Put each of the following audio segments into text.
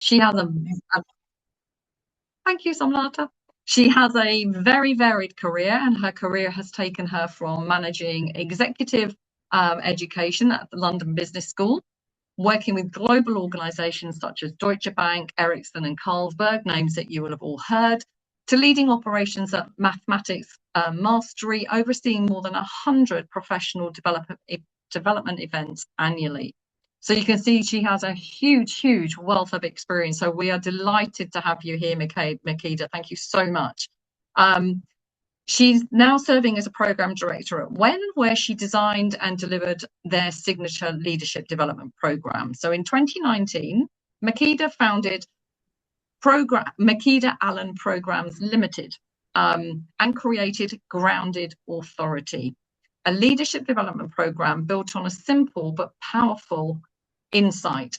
She has a thank you, Samlata. She has a very varied career, and her career has taken her from managing executive education at the London Business School, working with global organizations such as Deutsche Bank, Ericsson, and Carlsberg, names that you will have all heard, to leading operations at Mathematics Mastery, overseeing more than 100 professional development events annually. So you can see she has a huge wealth of experience. So we are delighted to have you here, Makeda. Thank you so much. She's now serving as a program director at WEN, where she designed and delivered their signature leadership development program. So in 2019, Makeda founded Makeda Alleyne Programs Limited and created Grounded Authority, a leadership development program built on a simple but powerful insight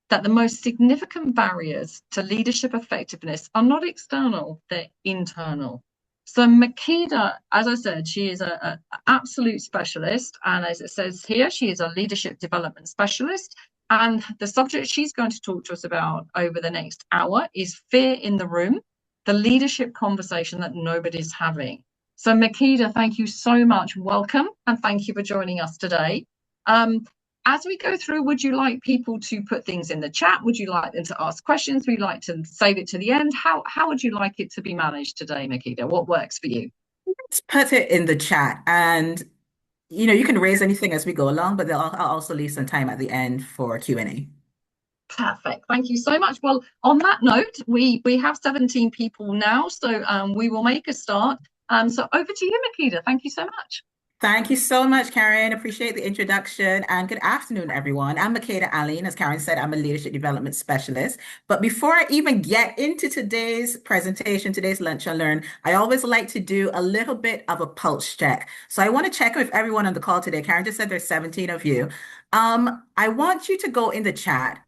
that the most significant barriers to leadership effectiveness are not external, they're internal. So Makeda, as I said, she is an absolute specialist. And as it says here, she is a leadership development specialist. And the subject she's going to talk to us about over the next hour is fear in the room, the leadership conversation that nobody's having. So Makeda, thank you so much. Welcome. And thank you for joining us today. As we go through, would you like people to put things in the chat? Would you like them to ask questions? Would you like to save it to the end? How would you like it to be managed today, Makeda? What works for you? Let's put it in the chat, and you can raise anything as we go along, but I'll also leave some time at the end for Q&A. Perfect. Thank you so much. Well, on that note, we have 17 people now, so we will make a start. So over to you, Makeda. Thank you so much. Thank you so much, Karen. Appreciate the introduction, and good afternoon, everyone. I'm Makeda Alleyne. As Karen said, I'm a leadership development specialist. But before I even get into today's presentation, today's Lunch and Learn, I always like to do a little bit of a pulse check. So I want to check with everyone on the call today. Karen just said there's 17 of you. I want you to go in the chat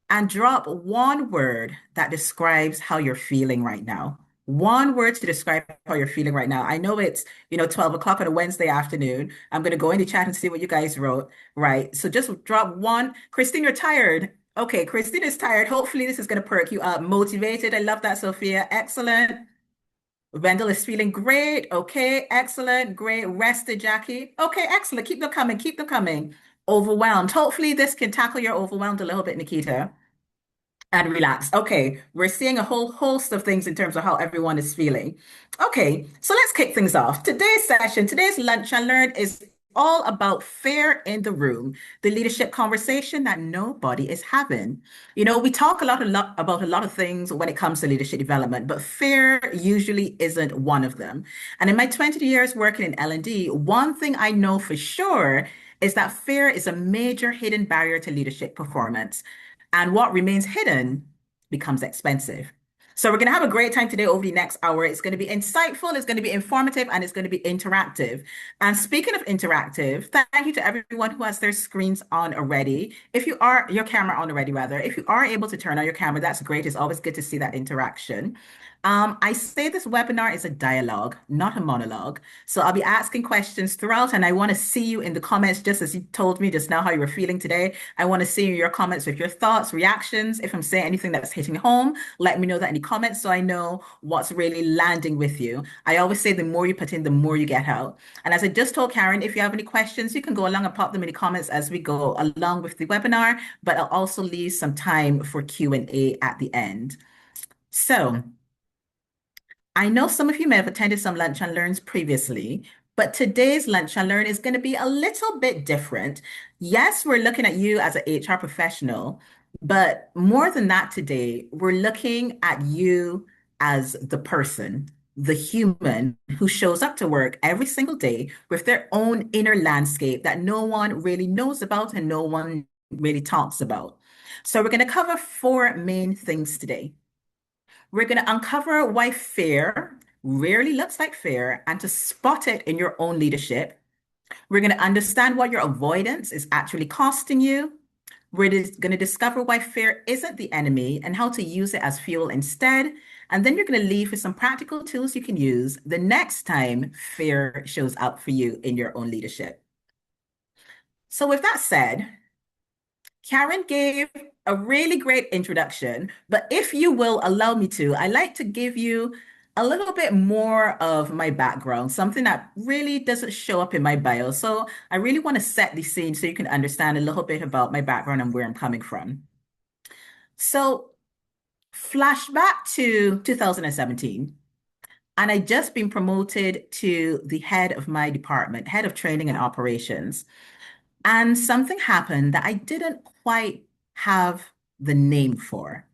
and drop one word that describes how you're feeling right now. One word to describe how you're feeling right now. I know it's, 12 o'clock on a Wednesday afternoon. I'm going to go in the chat and see what you guys wrote, right? So just drop one. Christine, you're tired. Okay, Christine is tired. Hopefully this is going to perk you up. Motivated. I love that, Sophia. Excellent. Wendell is feeling great. Okay, excellent. Great. Rested, Jackie. Okay, excellent. Keep them coming. Keep them coming. Overwhelmed. Hopefully this can tackle your overwhelmed a little bit, Nikita, and relax. Okay, we're seeing a whole host of things in terms of how everyone is feeling. Okay, so let's kick things off. Today's session, today's Lunch and Learn is all about fear in the room, the leadership conversation that nobody is having. We talk a lot about a lot of things when it comes to leadership development, but fear usually isn't one of them. And in my 20 years working in L&D, one thing I know for sure is that fear is a major hidden barrier to leadership performance. And what remains hidden becomes expensive. So we're going to have a great time today over the next hour. It's going to be insightful, it's going to be informative, and it's going to be interactive. And speaking of interactive, thank you to everyone who has their screens on already. If you are, your camera on already, rather, if you are able to turn on your camera, that's great. It's always good to see that interaction. I say this webinar is a dialogue, not a monologue. So I'll be asking questions throughout, and I want to see you in the comments, just as you told me just now how you were feeling today. I want to see your comments with your thoughts, reactions. If I'm saying anything that's hitting home, let me know that in the comments so I know what's really landing with you. I always say the more you put in, the more you get out. And as I just told Karen, if you have any questions, you can go along and pop them in the comments as we go along with the webinar, but I'll also leave some time for Q&A at the end. So I know some of you may have attended some Lunch and Learns previously, but today's Lunch and Learn is going to be a little bit different. Yes, we're looking at you as an HR professional, but more than that today, we're looking at you as the person, the human who shows up to work every single day with their own inner landscape that no one really knows about and no one really talks about. So we're going to cover four main things today. We're going to uncover why fear rarely looks like fear and to spot it in your own leadership. We're going to understand what your avoidance is actually costing you. We're going to discover why fear isn't the enemy and how to use it as fuel instead. And then you're going to leave with some practical tools you can use the next time fear shows up for you in your own leadership. So with that said, Karen gave a really great introduction. But if you will allow me to, I like to give you a little bit more of my background, something that really doesn't show up in my bio. So I really want to set the scene so you can understand a little bit about my background and where I'm coming from. So flashback to 2017. And I just been promoted to the head of my department, head of training and operations. And something happened that I didn't quite have the name for.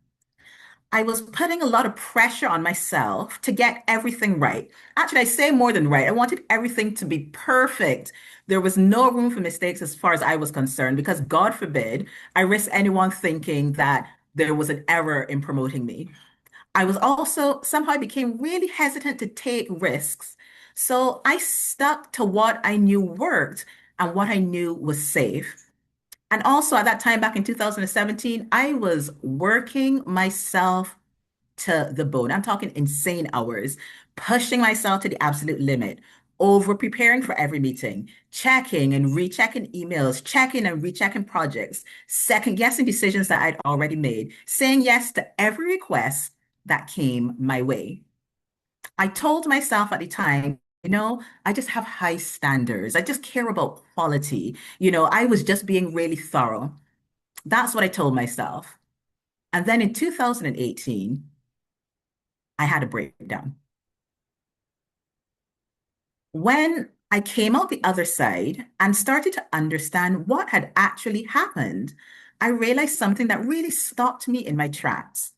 I was putting a lot of pressure on myself to get everything right. Actually, I say more than right. I wanted everything to be perfect. There was no room for mistakes as far as I was concerned, because God forbid I risk anyone thinking that there was an error in promoting me. I was also somehow became really hesitant to take risks. So I stuck to what I knew worked and what I knew was safe. And also at that time, back in 2017, I was working myself to the bone. I'm talking insane hours, pushing myself to the absolute limit, over preparing for every meeting, checking and rechecking emails, checking and rechecking projects, second guessing decisions that I'd already made, saying yes to every request that came my way. I told myself at the time, I just have high standards. I just care about quality. I was just being really thorough. That's what I told myself. And then in 2018, I had a breakdown. When I came out the other side and started to understand what had actually happened, I realized something that really stopped me in my tracks.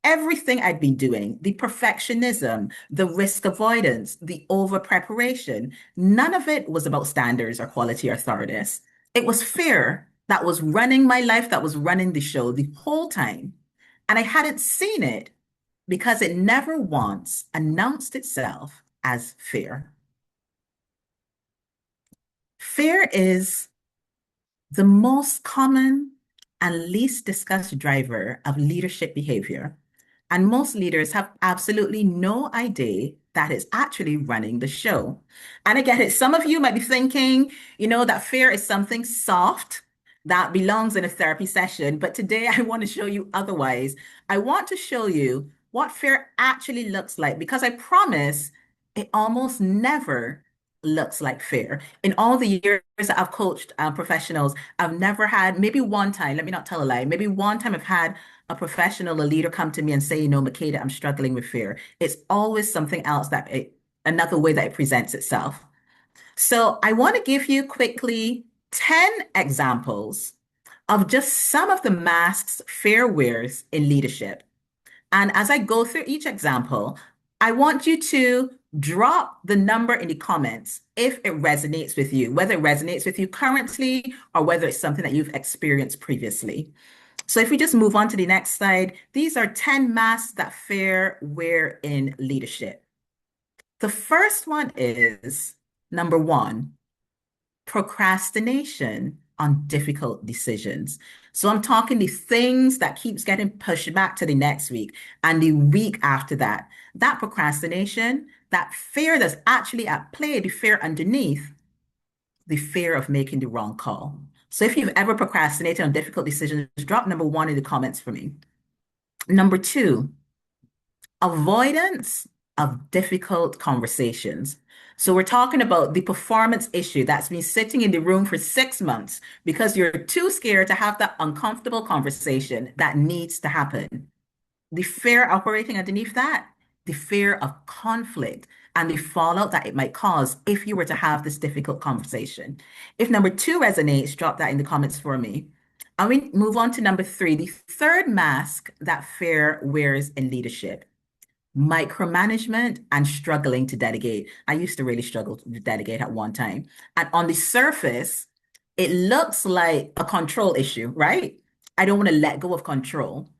Everything I'd been doing, the perfectionism, the risk avoidance, the over preparation, none of it was about standards or quality or thoroughness. It was fear that was running my life, that was running the show the whole time. And I hadn't seen it because it never once announced itself as fear. Fear is the most common and least discussed driver of leadership behavior. And most leaders have absolutely no idea that it's actually running the show. And I get it. Some of you might be thinking, that fear is something soft that belongs in a therapy session. But today I want to show you otherwise. I want to show you what fear actually looks like, because I promise it almost never looks like fear. In all the years that I've coached professionals, I've never had, maybe one time, let me not tell a lie, maybe one time I've had a professional, a leader come to me and say, Makeda, I'm struggling with fear. It's always something else another way that it presents itself. So I want to give you quickly 10 examples of just some of the masks fear wears in leadership. And as I go through each example, I want you to drop the number in the comments if it resonates with you, whether it resonates with you currently or whether it's something that you've experienced previously. So if we just move on to the next slide, these are 10 masks that fear wear in leadership. The first one is number one, procrastination on difficult decisions. So I'm talking the things that keeps getting pushed back to the next week and the week after that. That procrastination, that fear that's actually at play, the fear underneath, the fear of making the wrong call. So if you've ever procrastinated on difficult decisions, drop number one in the comments for me. Number two, avoidance of difficult conversations. So we're talking about the performance issue that's been sitting in the room for 6 months because you're too scared to have that uncomfortable conversation that needs to happen. The fear operating underneath that, the fear of conflict and the fallout that it might cause if you were to have this difficult conversation. If number two resonates, drop that in the comments for me. And we move on to number three, the third mask that fear wears in leadership: micromanagement and struggling to delegate. I used to really struggle to delegate at one time. And on the surface, it looks like a control issue, right? I don't want to let go of control.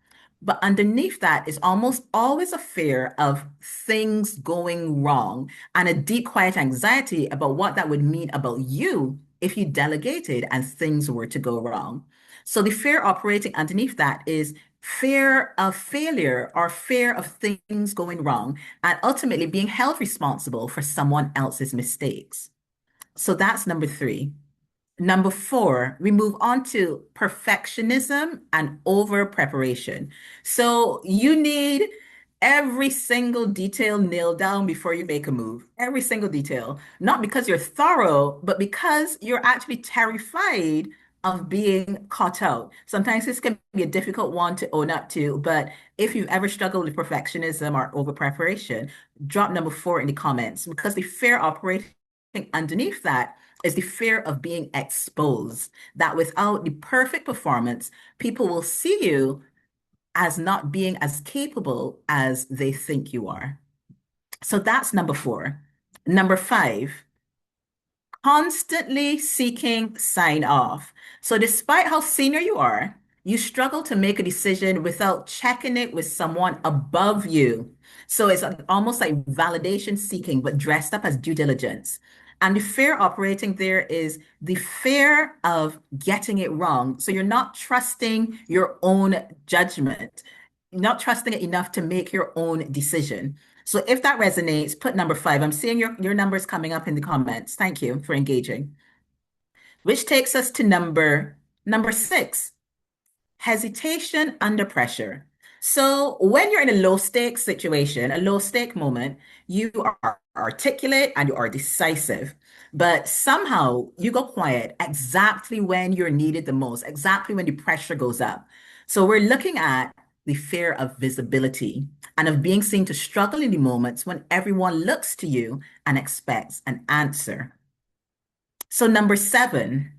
But underneath that is almost always a fear of things going wrong and a deep, quiet anxiety about what that would mean about you if you delegated and things were to go wrong. So the fear operating underneath that is fear of failure or fear of things going wrong and ultimately being held responsible for someone else's mistakes. So that's number three. Number four, we move on to perfectionism and over preparation. So you need every single detail nailed down before you make a move. Every single detail. Not because you're thorough, but because you're actually terrified of being caught out. Sometimes this can be a difficult one to own up to, but if you've ever struggled with perfectionism or over preparation, drop number four in the comments because the fear operating underneath that is the fear of being exposed, that without the perfect performance, people will see you as not being as capable as they think you are. So that's number four. Number five, constantly seeking sign off. So despite how senior you are, you struggle to make a decision without checking it with someone above you. So it's almost like validation seeking, but dressed up as due diligence. And the fear operating there is the fear of getting it wrong. So you're not trusting your own judgment, not trusting it enough to make your own decision. So if that resonates, put number five. I'm seeing your numbers coming up in the comments. Thank you for engaging. Which takes us to number six, hesitation under pressure. So when you're in a low stake situation, a low stake moment, you are articulate and you are decisive, but somehow you go quiet exactly when you're needed the most, exactly when the pressure goes up. So we're looking at the fear of visibility and of being seen to struggle in the moments when everyone looks to you and expects an answer. So number seven,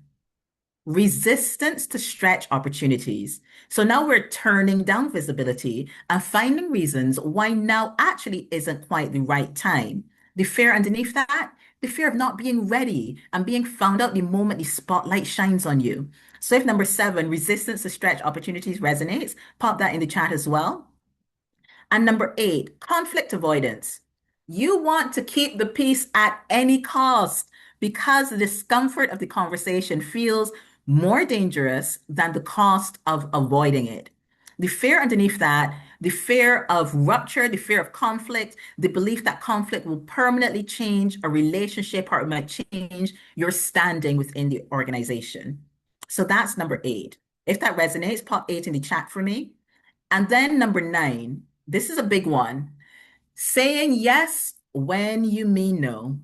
resistance to stretch opportunities. So now we're turning down visibility and finding reasons why now actually isn't quite the right time. The fear underneath that, the fear of not being ready and being found out the moment the spotlight shines on you. So if number seven, resistance to stretch opportunities resonates, pop that in the chat as well. And number eight, conflict avoidance. You want to keep the peace at any cost because the discomfort of the conversation feels more dangerous than the cost of avoiding it. The fear underneath that, the fear of rupture, the fear of conflict, the belief that conflict will permanently change a relationship or it might change your standing within the organization. So that's number eight. If that resonates, pop eight in the chat for me. And then number nine, this is a big one. Saying yes when you mean no.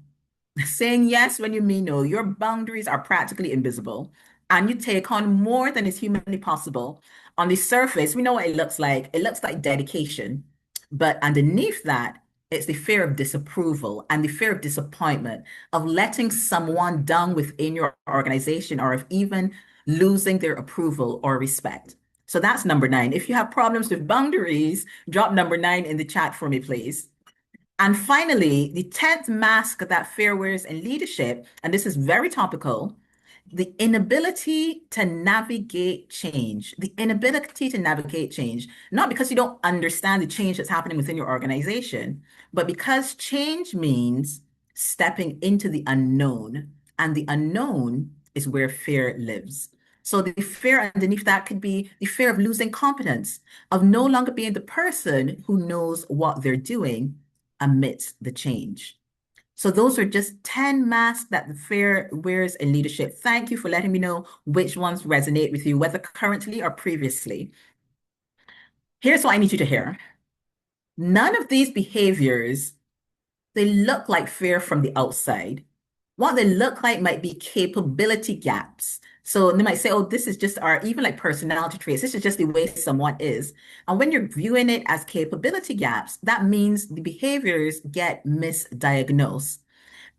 Saying yes when you mean no. Your boundaries are practically invisible and you take on more than is humanly possible. On the surface, we know what it looks like. It looks like dedication. But underneath that, it's the fear of disapproval and the fear of disappointment, of letting someone down within your organization or of even losing their approval or respect. So that's number nine. If you have problems with boundaries, drop number nine in the chat for me, please. And finally, the 10th mask that fear wears in leadership, and this is very topical, the inability to navigate change. The inability to navigate change, not because you don't understand the change that's happening within your organization, but because change means stepping into the unknown, and the unknown is where fear lives. So the fear underneath that could be the fear of losing competence, of no longer being the person who knows what they're doing amidst the change. So those are just 10 masks that the fear wears in leadership. Thank you for letting me know which ones resonate with you, whether currently or previously. Here's what I need you to hear. None of these behaviors, they look like fear from the outside. What they look like might be capability gaps. So they might say, oh, this is just our, even like personality traits. This is just the way someone is. And when you're viewing it as capability gaps, that means the behaviors get misdiagnosed.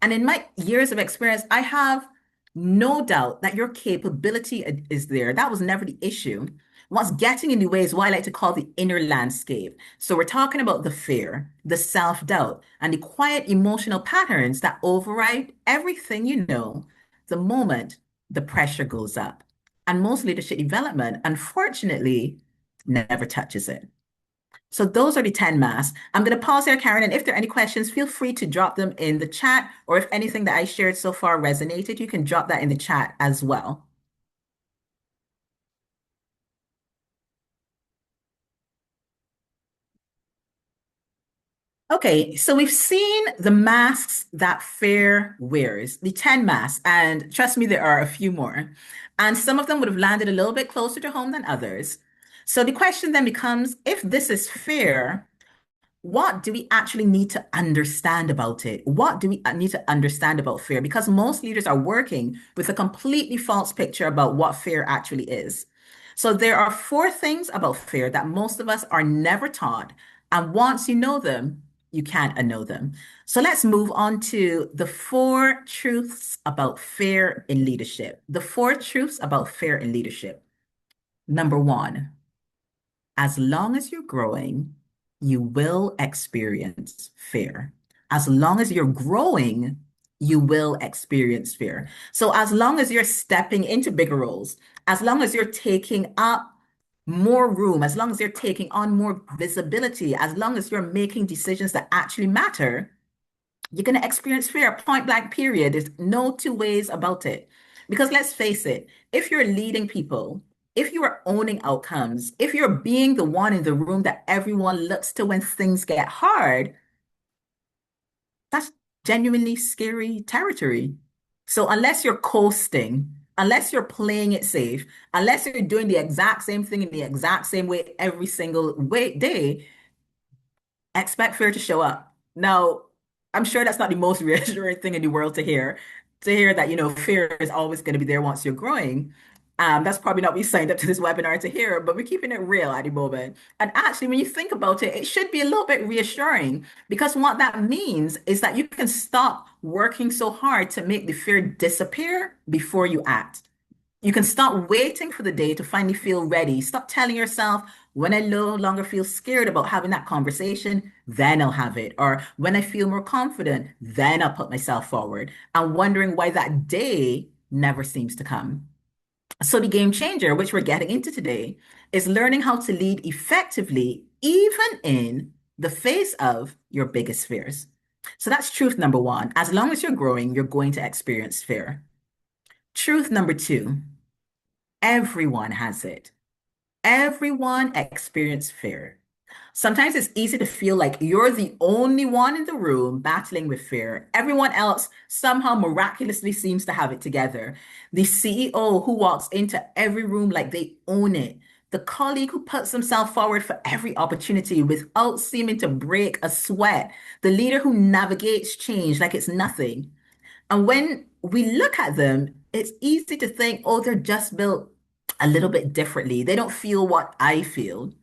And in my years of experience, I have no doubt that your capability is there. That was never the issue. What's getting in the way is what I like to call the inner landscape. So we're talking about the fear, the self-doubt, and the quiet emotional patterns that override everything you know the moment the pressure goes up. And most leadership development, unfortunately, never touches it. So those are the 10 masks. I'm going to pause here, Karen, and if there are any questions, feel free to drop them in the chat, or if anything that I shared so far resonated, you can drop that in the chat as well. Okay, so we've seen the masks that fear wears, the 10 masks, and trust me, there are a few more. And some of them would have landed a little bit closer to home than others. So the question then becomes, if this is fear, what do we actually need to understand about it? What do we need to understand about fear? Because most leaders are working with a completely false picture about what fear actually is. So there are four things about fear that most of us are never taught. And once you know them, you can't unknow them. So let's move on to the four truths about fear in leadership. The four truths about fear in leadership. Number one, as long as you're growing, you will experience fear. As long as you're growing, you will experience fear. So, as long as you're stepping into bigger roles, as long as you're taking up more room, as long as you're taking on more visibility, as long as you're making decisions that actually matter, you're going to experience fear, point blank, period. There's no two ways about it. Because let's face it, if you're leading people, if you are owning outcomes, if you're being the one in the room that everyone looks to when things get hard, that's genuinely scary territory. So unless you're coasting, unless you're playing it safe, unless you're doing the exact same thing in the exact same way every single day, expect fear to show up. Now, I'm sure that's not the most reassuring thing in the world to hear that, fear is always going to be there once you're growing. That's probably not what we signed up to this webinar to hear, but we're keeping it real at the moment. And actually, when you think about it, it should be a little bit reassuring because what that means is that you can stop working so hard to make the fear disappear before you act. You can stop waiting for the day to finally feel ready. Stop telling yourself, when I no longer feel scared about having that conversation, then I'll have it. Or when I feel more confident, then I'll put myself forward. And wondering why that day never seems to come. So, the game changer, which we're getting into today, is learning how to lead effectively, even in the face of your biggest fears. So, that's truth number one. As long as you're growing, you're going to experience fear. Truth number two, everyone has it. Everyone experiences fear. Sometimes it's easy to feel like you're the only one in the room battling with fear. Everyone else somehow miraculously seems to have it together. The CEO who walks into every room like they own it. The colleague who puts himself forward for every opportunity without seeming to break a sweat. The leader who navigates change like it's nothing. And when we look at them, it's easy to think, oh, they're just built a little bit differently. They don't feel what I feel.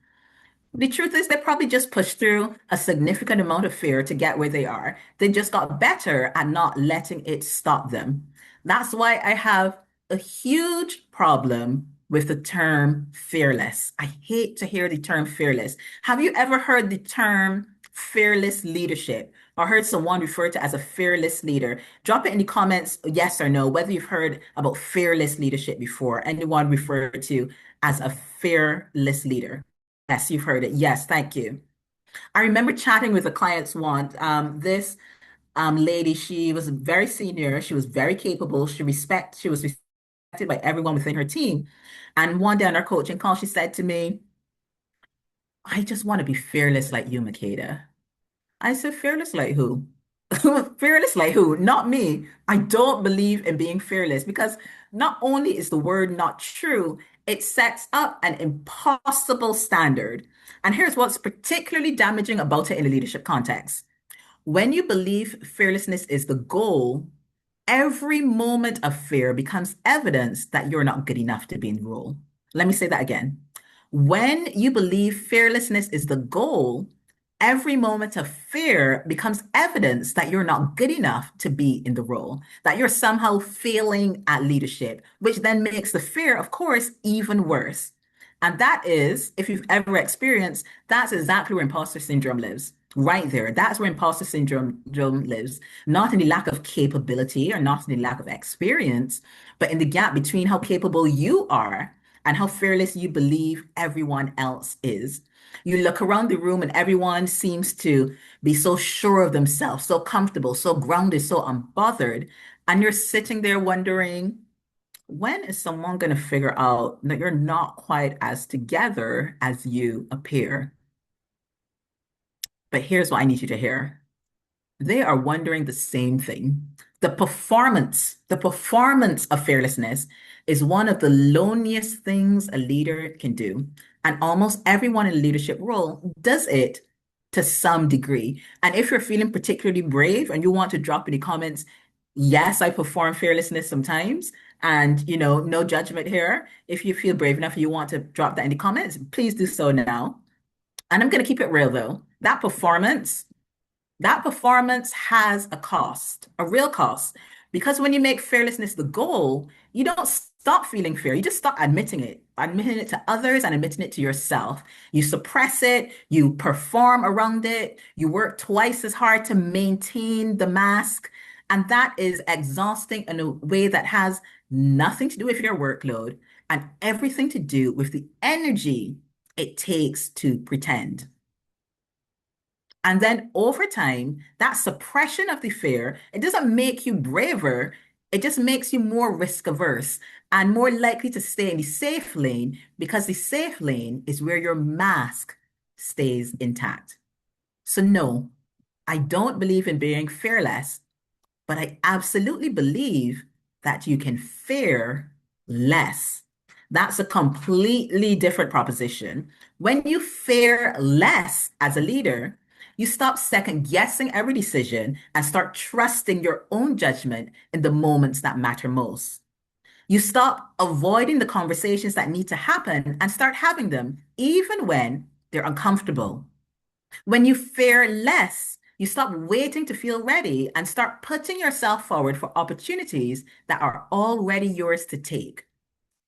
The truth is, they probably just pushed through a significant amount of fear to get where they are. They just got better at not letting it stop them. That's why I have a huge problem with the term fearless. I hate to hear the term fearless. Have you ever heard the term fearless leadership or heard someone referred to as a fearless leader? Drop it in the comments, yes or no, whether you've heard about fearless leadership before, anyone referred to as a fearless leader. Yes, you've heard it. Yes, thank you. I remember chatting with a client once. This lady, she was very senior. She was very capable. She was respected by everyone within her team. And one day on our coaching call, she said to me, I just want to be fearless like you, Makeda. I said, fearless like who? Fearless like who? Not me. I don't believe in being fearless because not only is the word not true, it sets up an impossible standard. And here's what's particularly damaging about it in a leadership context. When you believe fearlessness is the goal, every moment of fear becomes evidence that you're not good enough to be in the role. Let me say that again. When you believe fearlessness is the goal, every moment of fear becomes evidence that you're not good enough to be in the role, that you're somehow failing at leadership, which then makes the fear, of course, even worse. And that is, if you've ever experienced, that's exactly where imposter syndrome lives. Right there. That's where imposter syndrome lives. Not in the lack of capability or not in the lack of experience, but in the gap between how capable you are and how fearless you believe everyone else is. You look around the room and everyone seems to be so sure of themselves, so comfortable, so grounded, so unbothered. And you're sitting there wondering, when is someone going to figure out that you're not quite as together as you appear? But here's what I need you to hear. They are wondering the same thing. The performance of fearlessness is one of the loneliest things a leader can do. And almost everyone in a leadership role does it to some degree. And if you're feeling particularly brave and you want to drop in the comments, yes, I perform fearlessness sometimes. And, no judgment here. If you feel brave enough and you want to drop that in the comments, please do so now. And I'm going to keep it real though. That performance has a cost, a real cost. Because when you make fearlessness the goal, you don't stop feeling fear. You just stop admitting it to others and admitting it to yourself. You suppress it, you perform around it, you work twice as hard to maintain the mask. And that is exhausting in a way that has nothing to do with your workload and everything to do with the energy it takes to pretend. And then over time, that suppression of the fear, it doesn't make you braver. It just makes you more risk averse and more likely to stay in the safe lane because the safe lane is where your mask stays intact. So no, I don't believe in being fearless, but I absolutely believe that you can fear less. That's a completely different proposition. When you fear less as a leader, you stop second guessing every decision and start trusting your own judgment in the moments that matter most. You stop avoiding the conversations that need to happen and start having them, even when they're uncomfortable. When you fear less, you stop waiting to feel ready and start putting yourself forward for opportunities that are already yours to take.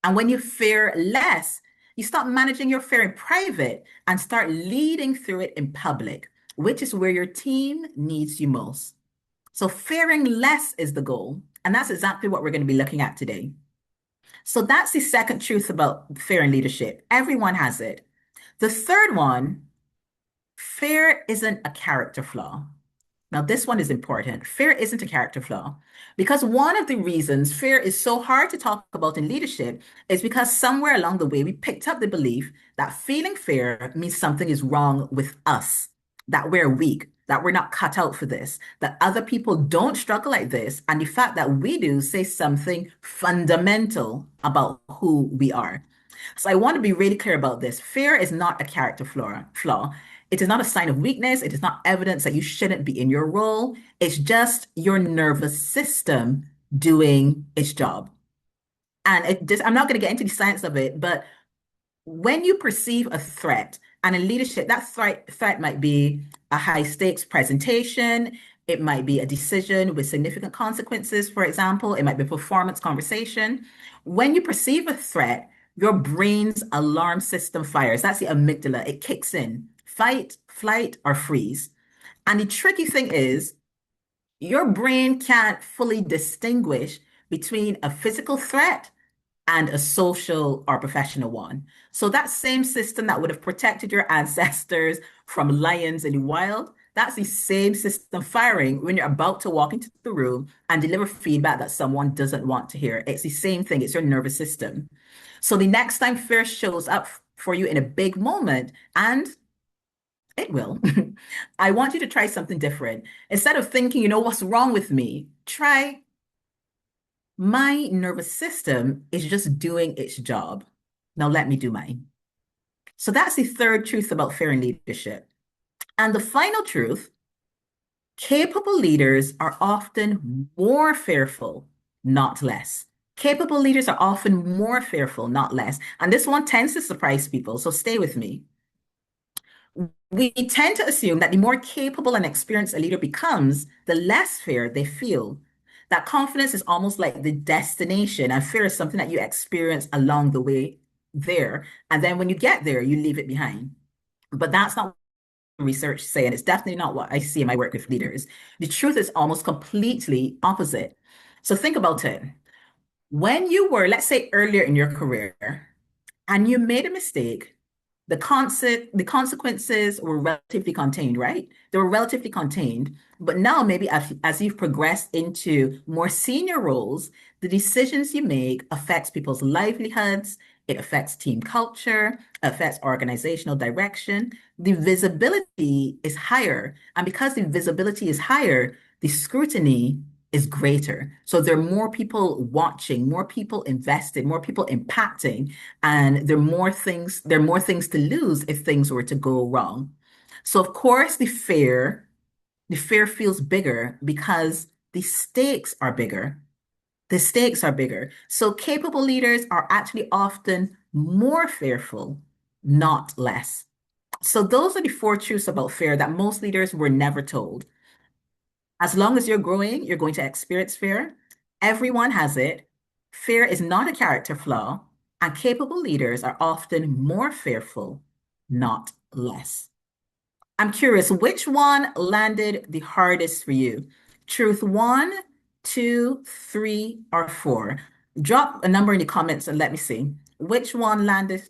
And when you fear less, you stop managing your fear in private and start leading through it in public, which is where your team needs you most. So fearing less is the goal. And that's exactly what we're going to be looking at today. So that's the second truth about fear in leadership. Everyone has it. The third one, fear isn't a character flaw. Now, this one is important. Fear isn't a character flaw because one of the reasons fear is so hard to talk about in leadership is because somewhere along the way, we picked up the belief that feeling fear means something is wrong with us, that we're weak, that we're not cut out for this, that other people don't struggle like this. And the fact that we do says something fundamental about who we are. So I want to be really clear about this. Fear is not a character flaw. It is not a sign of weakness. It is not evidence that you shouldn't be in your role. It's just your nervous system doing its job. And I'm not going to get into the science of it, but when you perceive a threat, and in leadership, that threat might be a high stakes presentation. It might be a decision with significant consequences, for example. It might be a performance conversation. When you perceive a threat, your brain's alarm system fires. That's the amygdala. It kicks in. Fight, flight, or freeze. And the tricky thing is, your brain can't fully distinguish between a physical threat and a social or professional one. So that same system that would have protected your ancestors from lions in the wild, that's the same system firing when you're about to walk into the room and deliver feedback that someone doesn't want to hear. It's the same thing. It's your nervous system. So the next time fear shows up for you in a big moment, and it will, I want you to try something different. Instead of thinking, what's wrong with me? Try, my nervous system is just doing its job. Now let me do mine. So that's the third truth about fear in leadership. And the final truth, capable leaders are often more fearful, not less. Capable leaders are often more fearful, not less. And this one tends to surprise people, so stay with me. We tend to assume that the more capable and experienced a leader becomes, the less fear they feel. That confidence is almost like the destination, and fear is something that you experience along the way there. And then when you get there, you leave it behind. But that's not what research say, and it's definitely not what I see in my work with leaders. The truth is almost completely opposite. So think about it. When you were, let's say, earlier in your career, and you made a mistake, the consequences were relatively contained, right? They were relatively contained. But now maybe as you've progressed into more senior roles, the decisions you make affects people's livelihoods, It affects team culture, affects organizational direction. The visibility is higher. And because the visibility is higher, the scrutiny is greater. So there are more people watching, more people invested, more people impacting, and there are more things to lose if things were to go wrong. So of course the fear feels bigger because the stakes are bigger. The stakes are bigger. So capable leaders are actually often more fearful, not less. So those are the four truths about fear that most leaders were never told. As long as you're growing, you're going to experience fear. Everyone has it. Fear is not a character flaw, and capable leaders are often more fearful, not less. I'm curious, which one landed the hardest for you? Truth one, two, three, or four? Drop a number in the comments and let me see. Which one landed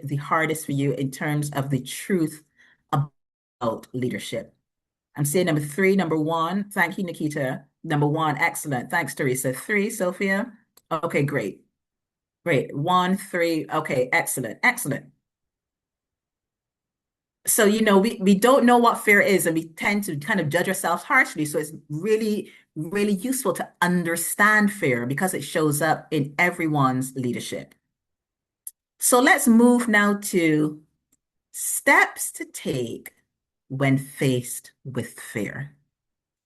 the hardest for you in terms of the truth about leadership? I'm seeing number three, number one. Thank you, Nikita. Number one, excellent. Thanks, Teresa. Three, Sophia. Okay, great. Great. One, three. Okay, excellent. Excellent. So, we don't know what fear is, and we tend to kind of judge ourselves harshly. So it's really, really useful to understand fear because it shows up in everyone's leadership. So let's move now to steps to take when faced with fear.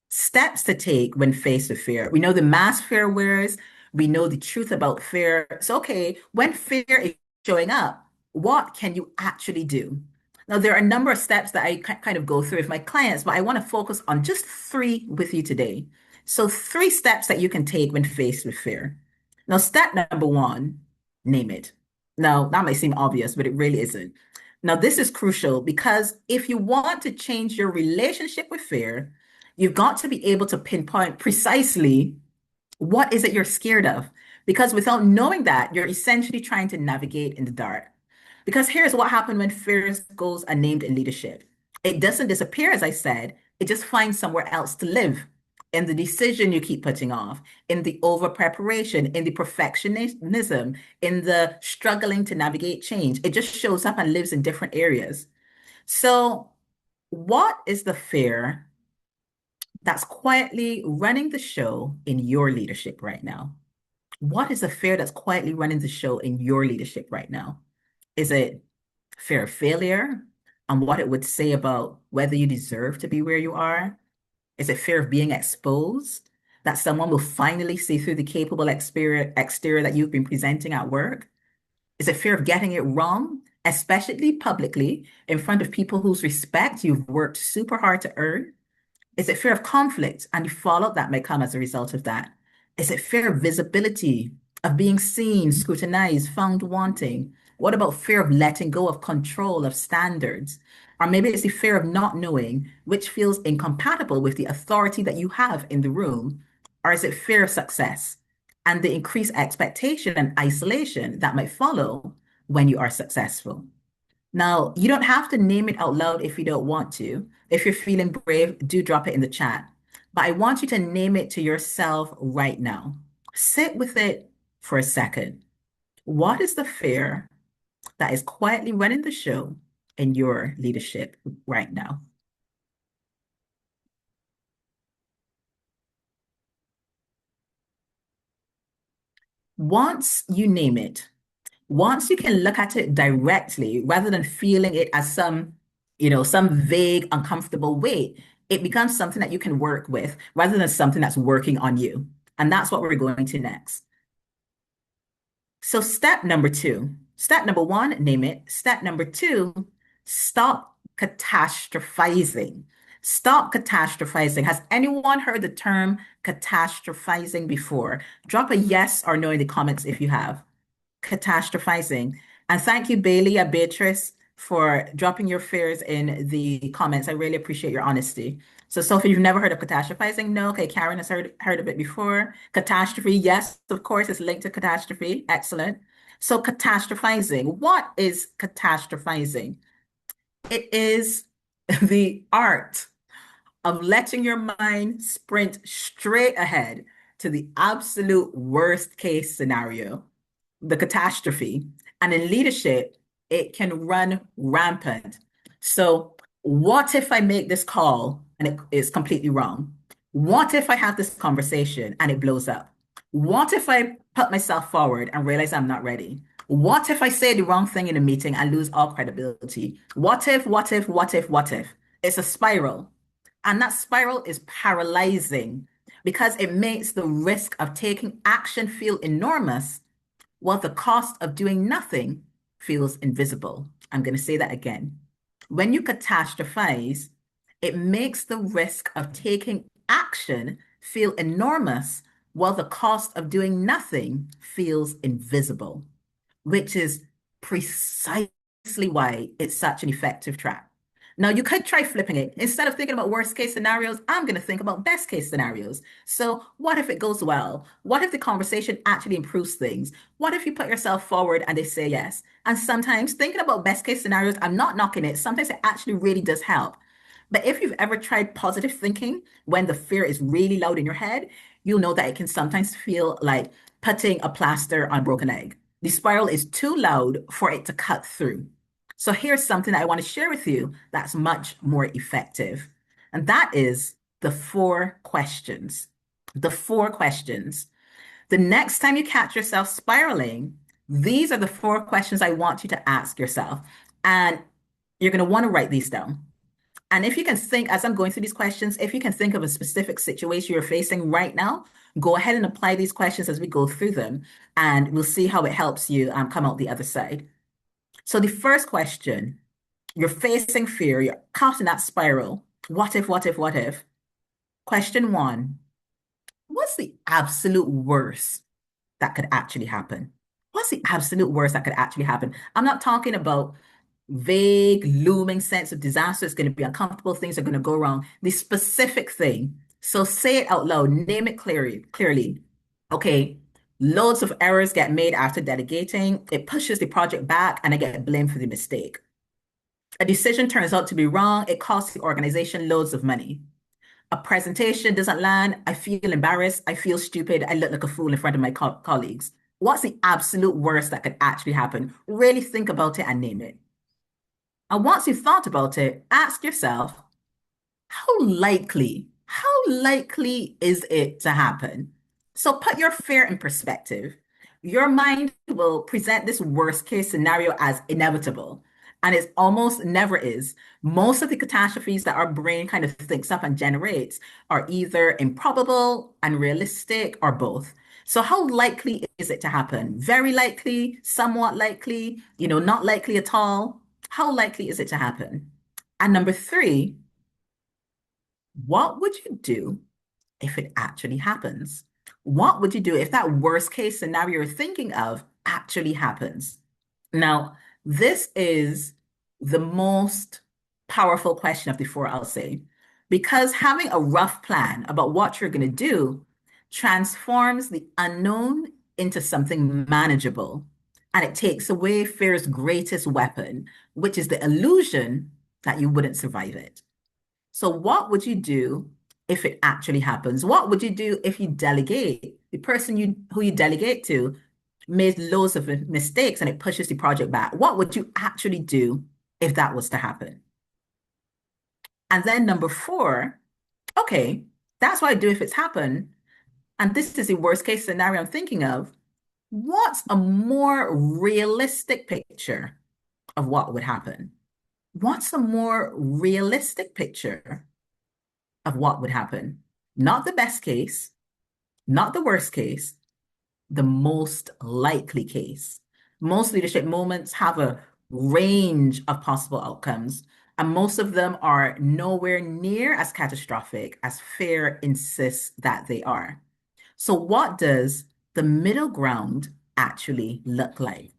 Steps to take when faced with fear. We know the mask fear wears. We know the truth about fear. So, okay, when fear is showing up, what can you actually do? Now, there are a number of steps that I kind of go through with my clients, but I want to focus on just three with you today. So, three steps that you can take when faced with fear. Now, step number one, name it. Now, that might seem obvious, but it really isn't. Now, this is crucial because if you want to change your relationship with fear, you've got to be able to pinpoint precisely what is it you're scared of. Because without knowing that, you're essentially trying to navigate in the dark. Because here's what happened when fear goes unnamed in leadership. It doesn't disappear, as I said, it just finds somewhere else to live. In the decision you keep putting off, in the over preparation, in the perfectionism, in the struggling to navigate change. It just shows up and lives in different areas. So, what is the fear that's quietly running the show in your leadership right now? What is the fear that's quietly running the show in your leadership right now? Is it fear of failure and what it would say about whether you deserve to be where you are? Is it fear of being exposed? That someone will finally see through the capable exterior that you've been presenting at work? Is it fear of getting it wrong, especially publicly in front of people whose respect you've worked super hard to earn? Is it fear of conflict and the fallout that may come as a result of that? Is it fear of visibility, of being seen, scrutinized, found wanting? What about fear of letting go of control, of standards? Or maybe it's the fear of not knowing, which feels incompatible with the authority that you have in the room. Or is it fear of success and the increased expectation and isolation that might follow when you are successful? Now, you don't have to name it out loud if you don't want to. If you're feeling brave, do drop it in the chat. But I want you to name it to yourself right now. Sit with it for a second. What is the fear that is quietly running the show in your leadership right now? Once you name it, once you can look at it directly rather than feeling it as some vague, uncomfortable weight, it becomes something that you can work with rather than something that's working on you. And that's what we're going to next. So step number two, step number one, name it. Step number two, stop catastrophizing. Stop catastrophizing. Has anyone heard the term catastrophizing before? Drop a yes or no in the comments if you have. Catastrophizing. And thank you, Bailey and Beatrice, for dropping your fears in the comments. I really appreciate your honesty. So, Sophie, you've never heard of catastrophizing? No. Okay, Karen has heard of it before. Catastrophe, yes, of course, it's linked to catastrophe. Excellent. So, catastrophizing. What is catastrophizing? It is the art of letting your mind sprint straight ahead to the absolute worst case scenario. the catastrophe. And in leadership, it can run rampant. So, what if I make this call and it is completely wrong? What if I have this conversation and it blows up? What if I put myself forward and realize I'm not ready? What if I say the wrong thing in a meeting and lose all credibility? What if, what if, what if, what if? It's a spiral. And that spiral is paralyzing because it makes the risk of taking action feel enormous while the cost of doing nothing feels invisible. I'm going to say that again. When you catastrophize, it makes the risk of taking action feel enormous while the cost of doing nothing feels invisible, which is precisely why it's such an effective trap. Now, you could try flipping it. Instead of thinking about worst case scenarios, I'm going to think about best case scenarios. So, what if it goes well? What if the conversation actually improves things? What if you put yourself forward and they say yes? And sometimes thinking about best case scenarios, I'm not knocking it. Sometimes it actually really does help. But if you've ever tried positive thinking when the fear is really loud in your head, you'll know that it can sometimes feel like putting a plaster on a broken egg. The spiral is too loud for it to cut through. So here's something that I want to share with you that's much more effective. And that is the 4 questions. The 4 questions. The next time you catch yourself spiraling, these are the 4 questions I want you to ask yourself. And you're going to want to write these down. And if you can think, as I'm going through these questions, if you can think of a specific situation you're facing right now, go ahead and apply these questions as we go through them, and we'll see how it helps you come out the other side. So the first question, you're facing fear, you're caught in that spiral. What if, what if, what if? Question 1, what's the absolute worst that could actually happen? What's the absolute worst that could actually happen? I'm not talking about vague, looming sense of disaster. It's going to be uncomfortable. Things are going to go wrong. The specific thing. So say it out loud. Name it clearly. Okay. Loads of errors get made after delegating. It pushes the project back and I get blamed for the mistake. A decision turns out to be wrong. It costs the organization loads of money. A presentation doesn't land. I feel embarrassed. I feel stupid. I look like a fool in front of my colleagues. What's the absolute worst that could actually happen? Really think about it and name it. And once you've thought about it, ask yourself, how likely is it to happen? So put your fear in perspective. Your mind will present this worst case scenario as inevitable, and it almost never is. Most of the catastrophes that our brain kind of thinks up and generates are either improbable, unrealistic, or both. So how likely is it to happen? Very likely, somewhat likely, not likely at all. How likely is it to happen? And number 3, what would you do if it actually happens? What would you do if that worst case scenario you're thinking of actually happens? Now, this is the most powerful question of the 4, I'll say, because having a rough plan about what you're going to do transforms the unknown into something manageable. And it takes away fear's greatest weapon, which is the illusion that you wouldn't survive it. So what would you do if it actually happens? What would you do if you delegate? The person who you delegate to made loads of mistakes and it pushes the project back. What would you actually do if that was to happen? And then number 4, okay, that's what I do if it's happened. And this is the worst case scenario I'm thinking of. What's a more realistic picture of what would happen? What's a more realistic picture of what would happen? Not the best case, not the worst case, the most likely case. Most leadership moments have a range of possible outcomes, and most of them are nowhere near as catastrophic as fear insists that they are. So what does the middle ground actually look like?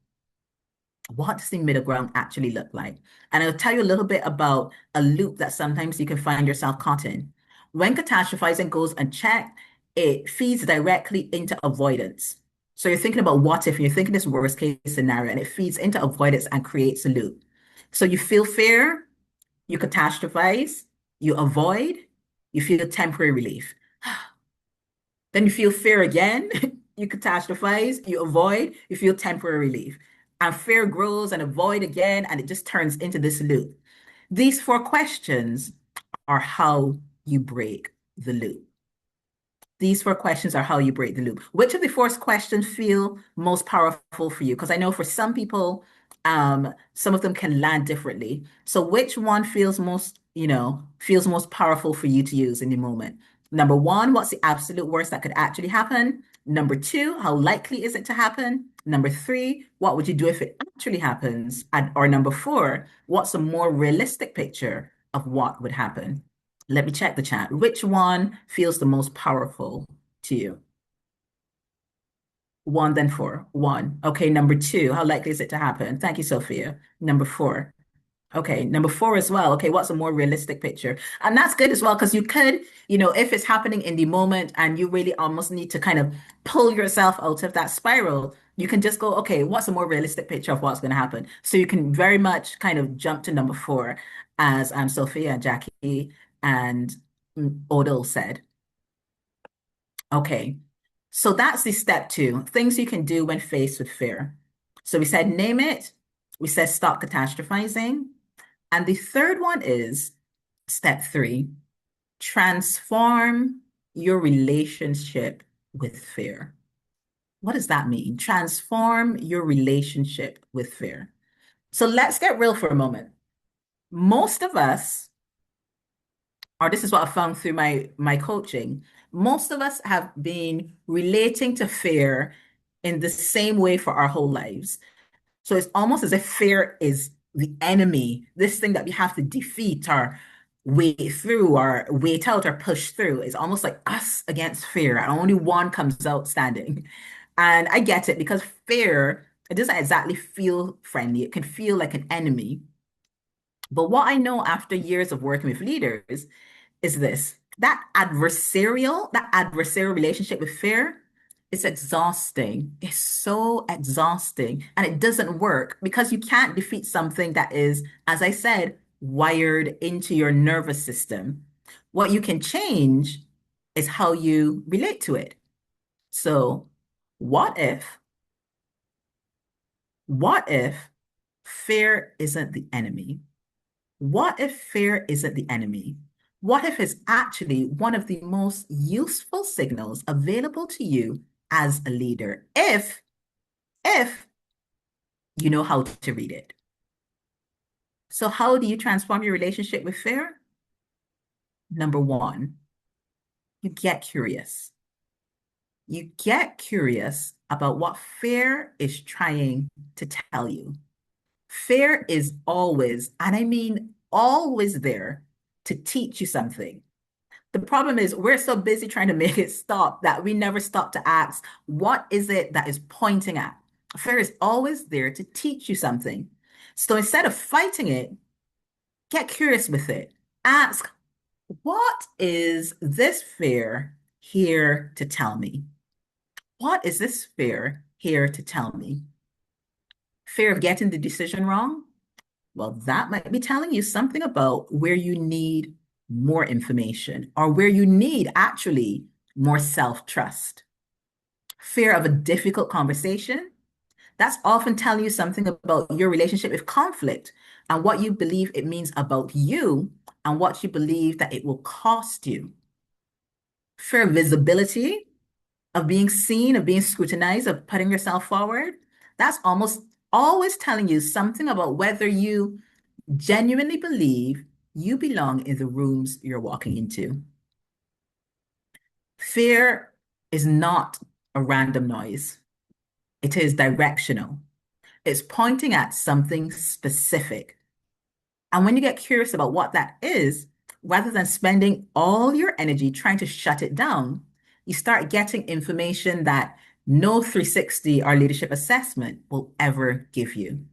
What does the middle ground actually look like? And I'll tell you a little bit about a loop that sometimes you can find yourself caught in. When catastrophizing goes unchecked, it feeds directly into avoidance. So you're thinking about what if, and you're thinking this worst case scenario, and it feeds into avoidance and creates a loop. So you feel fear, you catastrophize, you avoid, you feel temporary relief. Then you feel fear again, you catastrophize, you avoid, you feel temporary relief. And fear grows and avoid again, and it just turns into this loop. These four questions are how you break the loop. These four questions are how you break the loop. Which of the four questions feel most powerful for you? Because I know for some people, some of them can land differently. So which one feels most, feels most powerful for you to use in the moment? Number one, what's the absolute worst that could actually happen? Number two, how likely is it to happen? Number three, what would you do if it actually happens? Or number four, what's a more realistic picture of what would happen? Let me check the chat. Which one feels the most powerful to you? One, then four. One. Okay, number two, how likely is it to happen? Thank you, Sophia. Number four. Okay, number four as well. Okay, what's a more realistic picture? And that's good as well, because you could, if it's happening in the moment and you really almost need to kind of pull yourself out of that spiral, you can just go, okay, what's a more realistic picture of what's going to happen? So you can very much kind of jump to number four, as Sophia, Jackie, and Odile said. Okay, so that's the step two, things you can do when faced with fear. So we said name it, we said stop catastrophizing. And the third one is step three, transform your relationship with fear. What does that mean? Transform your relationship with fear. So let's get real for a moment. Most of us, or this is what I found through my coaching, most of us have been relating to fear in the same way for our whole lives. So it's almost as if fear is the enemy, this thing that we have to defeat or wait through or wait out or push through. It's almost like us against fear, and only one comes out standing. And I get it, because fear, it doesn't exactly feel friendly. It can feel like an enemy. But what I know after years of working with leaders is this, that adversarial relationship with fear is exhausting. It's so exhausting. And it doesn't work because you can't defeat something that is, as I said, wired into your nervous system. What you can change is how you relate to it. So what if fear isn't the enemy? What if fear isn't the enemy? What if it's actually one of the most useful signals available to you as a leader, if you know how to read it? So how do you transform your relationship with fear? Number one, you get curious. You get curious about what fear is trying to tell you. Fear is always, and I mean always, there to teach you something. The problem is we're so busy trying to make it stop that we never stop to ask, what is it that is pointing at? Fear is always there to teach you something. So instead of fighting it, get curious with it. Ask, what is this fear here to tell me? What is this fear here to tell me? Fear of getting the decision wrong? Well, that might be telling you something about where you need more information, or where you need actually more self-trust. Fear of a difficult conversation? That's often telling you something about your relationship with conflict and what you believe it means about you and what you believe that it will cost you. Fear of visibility, of being seen, of being scrutinized, of putting yourself forward. That's almost always telling you something about whether you genuinely believe you belong in the rooms you're walking into. Fear is not a random noise. It is directional. It's pointing at something specific. And when you get curious about what that is, rather than spending all your energy trying to shut it down, you start getting information that no 360 or leadership assessment will ever give you.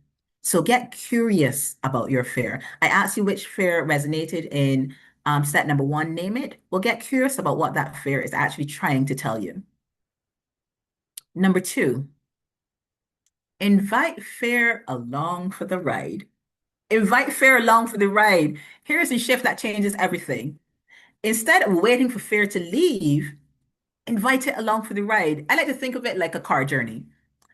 So get curious about your fear. I asked you which fear resonated in step number one, name it. Well, get curious about what that fear is actually trying to tell you. Number two, invite fear along for the ride. Invite fear along for the ride. Here's the shift that changes everything. Instead of waiting for fear to leave, invite it along for the ride. I like to think of it like a car journey.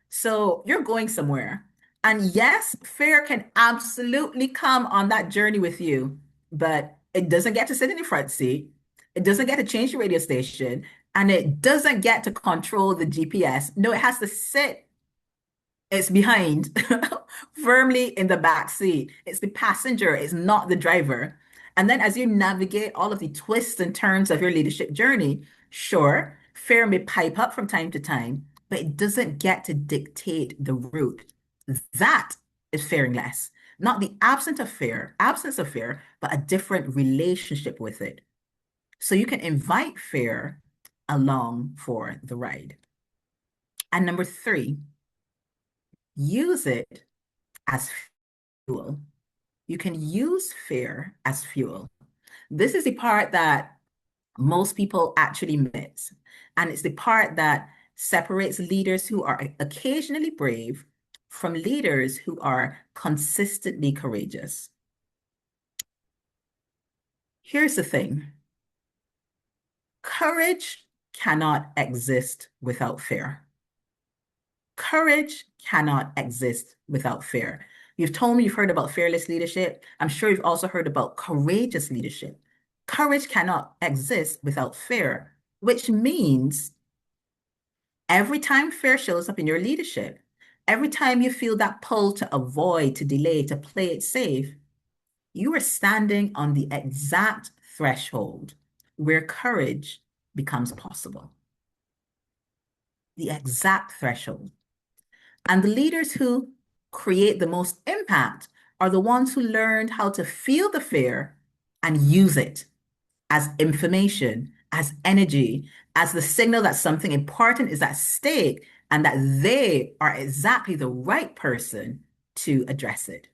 So you're going somewhere. And yes, fear can absolutely come on that journey with you, but it doesn't get to sit in the front seat. It doesn't get to change the radio station, and it doesn't get to control the GPS. No, it has to sit, it's behind, firmly in the back seat. It's the passenger, it's not the driver. And then as you navigate all of the twists and turns of your leadership journey, sure, fear may pipe up from time to time, but it doesn't get to dictate the route. That is fearing less. Not the absence of fear, but a different relationship with it. So you can invite fear along for the ride. And number 3, use it as fuel. You can use fear as fuel. This is the part that most people actually miss. And it's the part that separates leaders who are occasionally brave from leaders who are consistently courageous. Here's the thing. Courage cannot exist without fear. Courage cannot exist without fear. You've told me you've heard about fearless leadership. I'm sure you've also heard about courageous leadership. Courage cannot exist without fear, which means every time fear shows up in your leadership, every time you feel that pull to avoid, to delay, to play it safe, you are standing on the exact threshold where courage becomes possible. The exact threshold. And the leaders who create the most impact are the ones who learned how to feel the fear and use it as information, as energy, as the signal that something important is at stake and that they are exactly the right person to address it.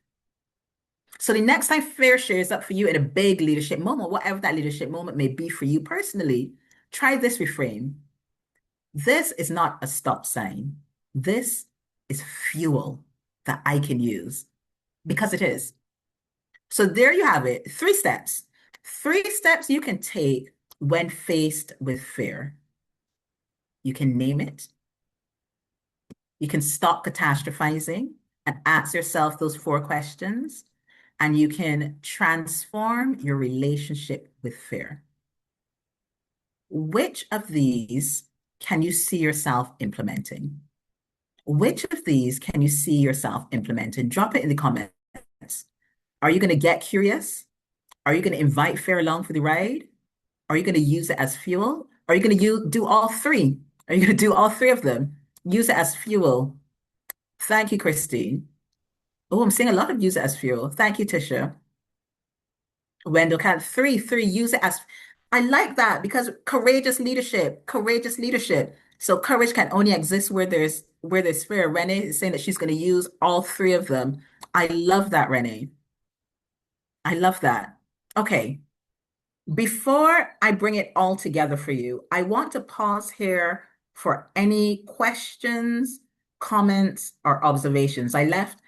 So the next time fear shows up for you in a big leadership moment, whatever that leadership moment may be for you personally, try this reframe. This is not a stop sign. This is fuel that I can use, because it is. So there you have it, 3 steps. 3 steps you can take when faced with fear. You can name it. You can stop catastrophizing and ask yourself those 4 questions. And you can transform your relationship with fear. Which of these can you see yourself implementing? Which of these can you see yourself implementing? Drop it in the comments. Are you going to get curious? Are you going to invite fear along for the ride? Are you going to use it as fuel? Are you going to do all 3? Are you going to do all 3 of them? Use it as fuel. Thank you, Christine. Oh, I'm seeing a lot of use it as fuel. Thank you, Tisha. Wendell, count 3, use it as, I like that, because courageous leadership. So courage can only exist where there's fear. Renee is saying that she's going to use all 3 of them. I love that, Renee. I love that. Okay. Before I bring it all together for you, I want to pause here for any questions, comments, or observations. I left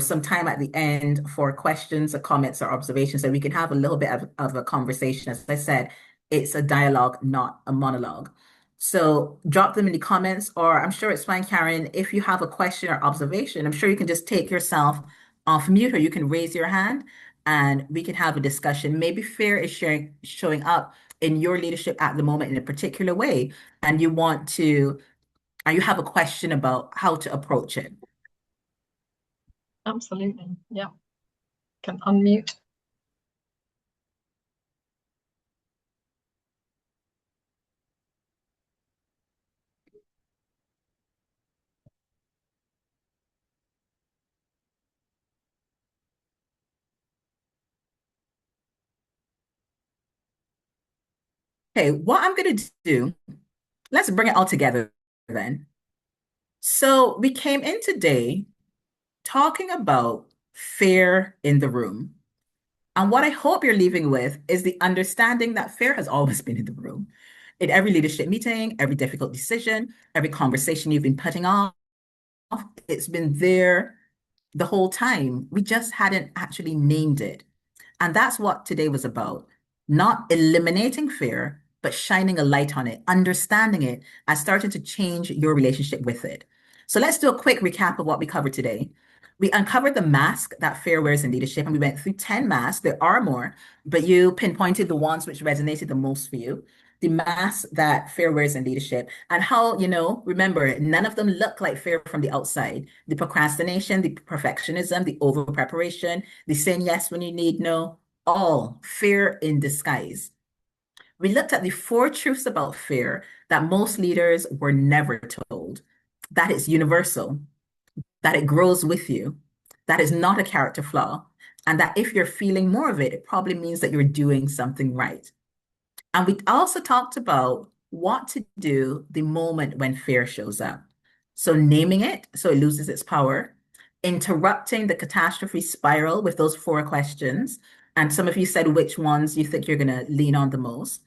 some time at the end for questions or comments or observations so we can have a little bit of a conversation. As I said, it's a dialogue, not a monologue. So drop them in the comments, or I'm sure it's fine, Karen, if you have a question or observation, I'm sure you can just take yourself off mute, or you can raise your hand and we can have a discussion. Maybe fear is showing up in your leadership at the moment in a particular way, and you have a question about how to approach it. Absolutely. Yeah. Can unmute. Okay, what I'm going to do, let's bring it all together then. So we came in today talking about fear in the room. And what I hope you're leaving with is the understanding that fear has always been in the room. In every leadership meeting, every difficult decision, every conversation you've been putting off, it's been there the whole time. We just hadn't actually named it. And that's what today was about. Not eliminating fear, but shining a light on it, understanding it, and starting to change your relationship with it. So let's do a quick recap of what we covered today. We uncovered the mask that fear wears in leadership, and we went through 10 masks. There are more, but you pinpointed the ones which resonated the most for you. The mask that fear wears in leadership, and how, remember, none of them look like fear from the outside. The procrastination, the perfectionism, the over preparation, the saying yes when you need no, all fear in disguise. We looked at the four truths about fear that most leaders were never told: that it's universal, that it grows with you, that is not a character flaw, and that if you're feeling more of it, it probably means that you're doing something right. And we also talked about what to do the moment when fear shows up. So naming it so it loses its power, interrupting the catastrophe spiral with those four questions. And some of you said which ones you think you're going to lean on the most,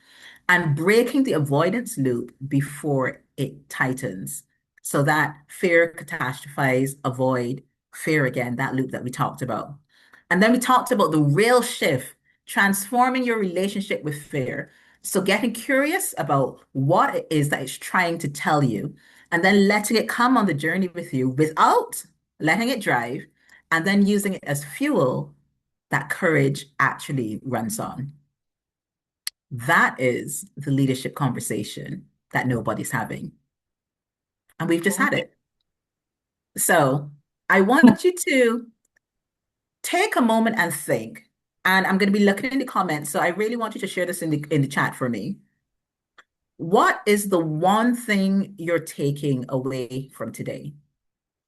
and breaking the avoidance loop before it tightens. So that fear, catastrophize, avoid, fear again, that loop that we talked about. And then we talked about the real shift, transforming your relationship with fear. So getting curious about what it is that it's trying to tell you, and then letting it come on the journey with you without letting it drive, and then using it as fuel that courage actually runs on. That is the leadership conversation that nobody's having. And we've just had it. So I want you to take a moment and think. And I'm going to be looking in the comments. So I really want you to share this in the chat for me. What is the one thing you're taking away from today?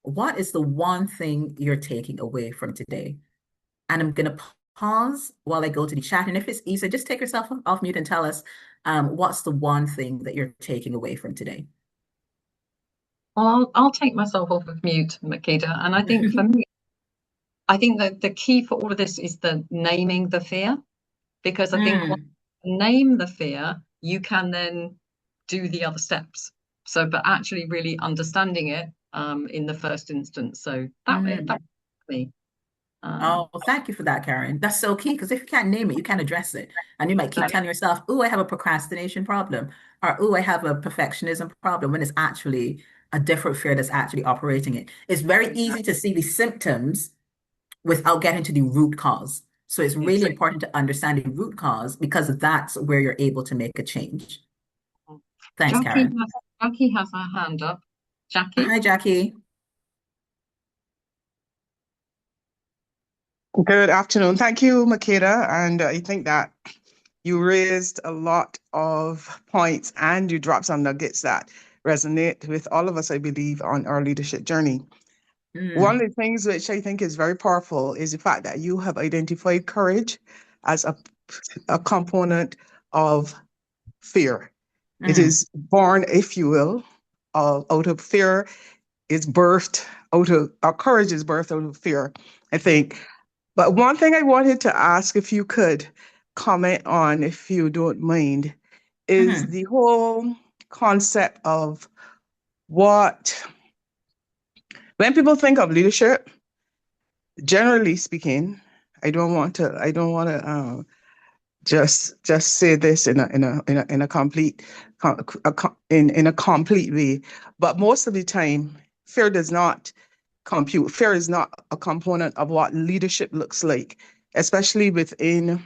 What is the one thing you're taking away from today? And I'm going to pause while I go to the chat. And if it's easier, just take yourself off mute and tell us what's the one thing that you're taking away from today. Well, I'll take myself off of mute, Makeda. And I think for me, I think that the key for all of this is the naming the fear, because I think once you name the fear, you can then do the other steps. So, but actually really understanding it in the first instance. So that's me. Oh, thank you for that, Karen. That's so key, because if you can't name it, you can't address it. And you might keep telling yourself, oh, I have a procrastination problem, or oh, I have a perfectionism problem, when it's actually a different fear that's actually operating it. It's very easy to see the symptoms without getting to the root cause. So it's really important to understand the root cause, because that's where you're able to make a change. Thanks, Karen. Jackie has her hand up. Jackie? Hi, Jackie. Good afternoon. Thank you, Makeda. And I think that you raised a lot of points and you dropped some nuggets that resonate with all of us, I believe, on our leadership journey. One of the things which I think is very powerful is the fact that you have identified courage as a component of fear. It is born, if you will, out of fear. It's birthed out of, our courage is birthed out of fear, I think. But one thing I wanted to ask, if you could comment on, if you don't mind, is the whole concept of when people think of leadership, generally speaking, I don't want to just say this in a complete way, but most of the time, fear does not compute. Fear is not a component of what leadership looks like, especially within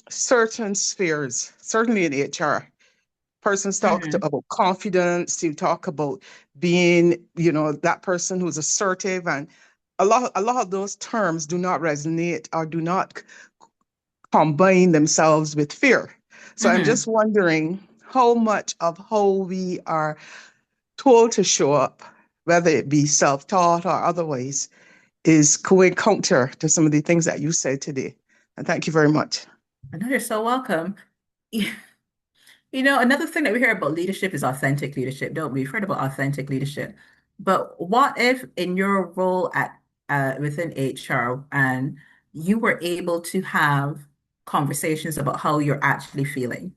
certain spheres, certainly in HR. Persons talk about confidence, you talk about being, that person who's assertive, and a lot of those terms do not resonate or do not combine themselves with fear. So I'm just wondering how much of how we are told to show up, whether it be self-taught or otherwise, is going counter to some of the things that you said today. And thank you very much. I know, you're so welcome. Another thing that we hear about leadership is authentic leadership, don't we? We've heard about authentic leadership. But what if in your role within HR, and you were able to have conversations about how you're actually feeling?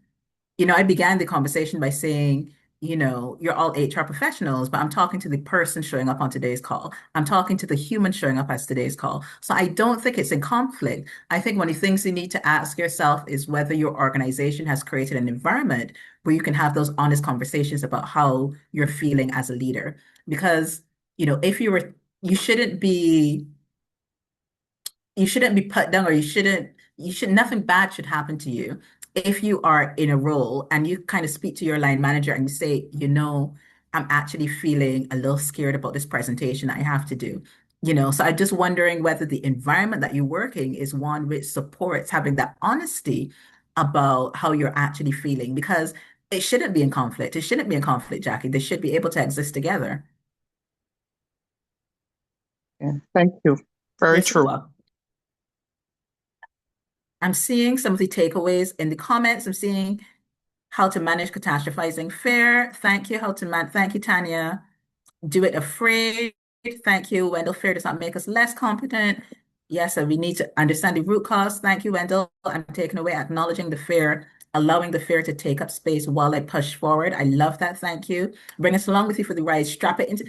I began the conversation by saying, you're all HR professionals, but I'm talking to the person showing up on today's call. I'm talking to the human showing up as today's call. So I don't think it's in conflict. I think one of the things you need to ask yourself is whether your organization has created an environment where you can have those honest conversations about how you're feeling as a leader. Because, if you shouldn't be put down, or nothing bad should happen to you if you are in a role and you kind of speak to your line manager and you say, I'm actually feeling a little scared about this presentation I have to do. So I'm just wondering whether the environment that you're working is one which supports having that honesty about how you're actually feeling, because it shouldn't be in conflict. It shouldn't be in conflict, Jackie. They should be able to exist together. Yeah, thank you. Very Yes, true. well, I'm seeing some of the takeaways in the comments. I'm seeing how to manage catastrophizing fear. Thank you. Thank you, Tanya. Do it afraid. Thank you, Wendell. Fear does not make us less competent. Yes, and we need to understand the root cause. Thank you, Wendell. I'm taking away acknowledging the fear, allowing the fear to take up space while I push forward. I love that. Thank you. Bring us along with you for the ride. Strap it into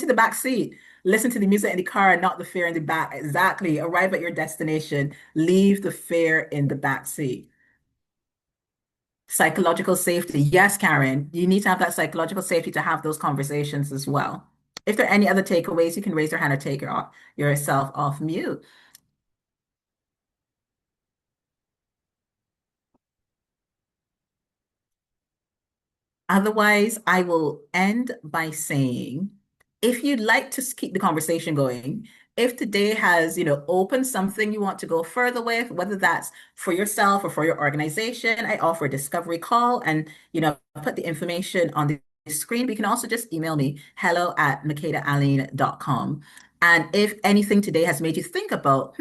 the back seat. Listen to the music in the car and not the fear in the back. Exactly. Arrive at your destination. Leave the fear in the back seat. Psychological safety. Yes, Karen, you need to have that psychological safety to have those conversations as well. If there are any other takeaways, you can raise your hand or take yourself off mute. Otherwise, I will end by saying, if you'd like to keep the conversation going, if today has, opened something you want to go further with, whether that's for yourself or for your organization, I offer a discovery call and, put the information on the screen. But you can also just email me, hello@makedaalleyne.com. And if anything today has made you think about,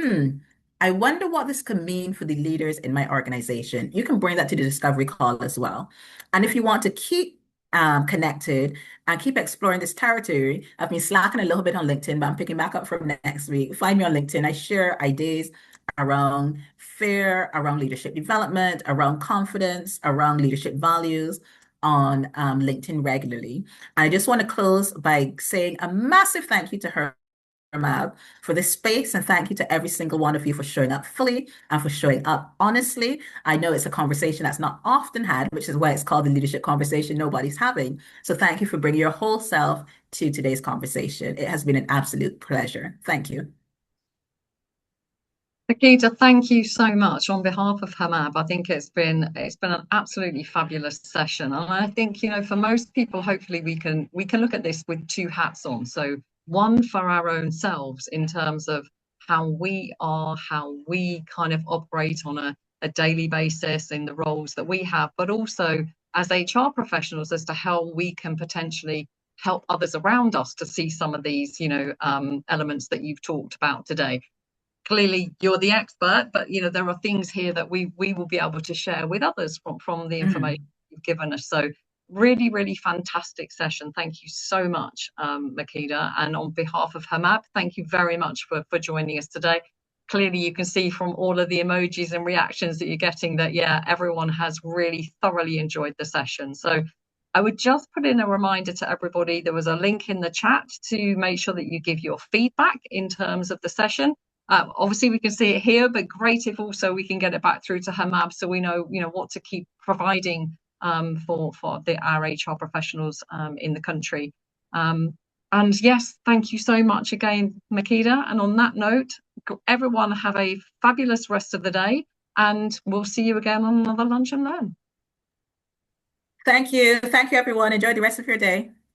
I wonder what this could mean for the leaders in my organization, you can bring that to the discovery call as well. And if you want to keep connected and keep exploring this territory, I've been slacking a little bit on LinkedIn, but I'm picking back up from next week. Find me on LinkedIn. I share ideas around fear, around leadership development, around confidence, around leadership values on LinkedIn regularly. I just want to close by saying a massive thank you to her for this space, and thank you to every single one of you for showing up fully and for showing up honestly. I know it's a conversation that's not often had, which is why it's called the leadership conversation nobody's having. So thank you for bringing your whole self to today's conversation. It has been an absolute pleasure. Thank you. Makeda, thank you so much on behalf of HRMAB. I think it's been an absolutely fabulous session, and I think for most people, hopefully we can look at this with two hats on. So one for our own selves in terms of how we kind of operate on a daily basis in the roles that we have, but also as HR professionals as to how we can potentially help others around us to see some of these elements that you've talked about today. Clearly you're the expert, but there are things here that we will be able to share with others from the information you've given us. So really, really fantastic session. Thank you so much, Makeda. And on behalf of HRMAB, thank you very much for joining us today. Clearly you can see from all of the emojis and reactions that you're getting that, everyone has really thoroughly enjoyed the session. So I would just put in a reminder to everybody, there was a link in the chat to make sure that you give your feedback in terms of the session. Obviously we can see it here, but great if also we can get it back through to HRMAB so we know what to keep providing for our HR professionals in the country. And yes, thank you so much again, Makeda. And on that note, everyone have a fabulous rest of the day, and we'll see you again on another Lunch and Learn. Thank you. Thank you, everyone. Enjoy the rest of your day.